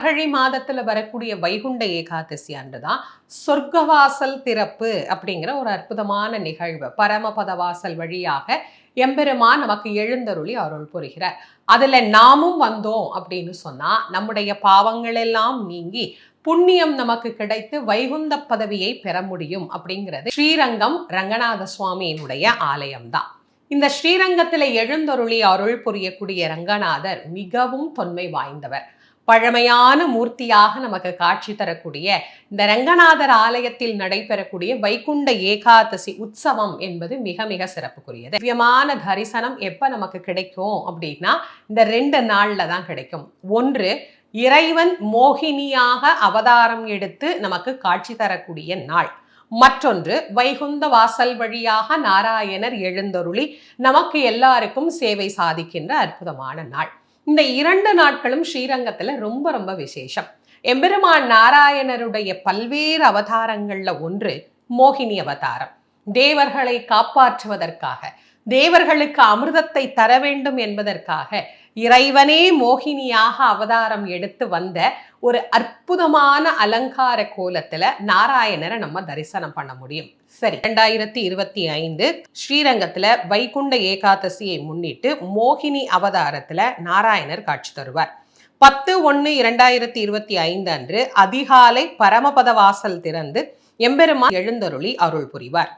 மார்கழி மாதத்துல வரக்கூடிய வைகுண்ட ஏகாதசி அன்றுதான் சொர்க்கவாசல் திறப்பு அப்படிங்கிற ஒரு அற்புதமான நிகழ்வு. பரமபத வாசல் வழியாக எம்பெருமான் நமக்கு எழுந்தருளி அருள் புரிகிறார். அதுல நாமும் வந்தோம் அப்படின்னு சொன்னா நம்முடைய பாவங்கள் எல்லாம் நீங்கி புண்ணியம் நமக்கு கிடைத்து வைகுந்த பதவியை பெற முடியும் அப்படிங்கிறது ஸ்ரீரங்கம் ரங்கநாத சுவாமியினுடைய ஆலயம்தான். இந்த ஸ்ரீரங்கத்துல எழுந்தருளி அருள் புரியக்கூடிய ரங்கநாதர் மிகவும் தொன்மை வாய்ந்தவர். பழமையான மூர்த்தியாக நமக்கு காட்சி தரக்கூடிய இந்த ரங்கநாதர் ஆலயத்தில் நடைபெறக்கூடிய வைகுண்ட ஏகாதசி உற்சவம் என்பது மிக மிக சிறப்புக்குரியது. திவ்யமான தரிசனம் எப்ப நமக்கு கிடைக்கும் அப்படின்னா இந்த 2 நாள்ல தான் கிடைக்கும். ஒன்று, இறைவன் மோகினியாக அவதாரம் எடுத்து நமக்கு காட்சி தரக்கூடிய நாள். மற்றொன்று, வைகுந்த வாசல் வழியாக நாராயணர் எழுந்தருளி நமக்கு எல்லாருக்கும் சேவை சாதிக்கின்ற அற்புதமான நாள். இந்த 2 நாட்களும் ஸ்ரீரங்கத்துல ரொம்ப ரொம்ப விசேஷம். எம்பெருமான் நாராயணருடைய பல்வேறு அவதாரங்கள்ல ஒன்று மோகினி அவதாரம். தேவர்களை காப்பாற்றுவதற்காக, தேவர்களுக்கு அமிர்தத்தை தர வேண்டும் என்பதற்காக இறைவனே மோகினியாக அவதாரம் எடுத்து வந்த ஒரு அற்புதமான அலங்கார கோலத்துல நாராயணரை நம்ம தரிசனம் பண்ண முடியும். சரி, 2025 ஸ்ரீரங்கத்துல வைகுண்ட ஏகாதசியை முன்னிட்டு மோகினி அவதாரத்துல நாராயணர் காட்சி தருவார். 10/1/2025 அன்று அதிகாலை பரமபத வாசல் திறந்து எம்பெருமான் எழுந்தருளி அருள் புரிவார்.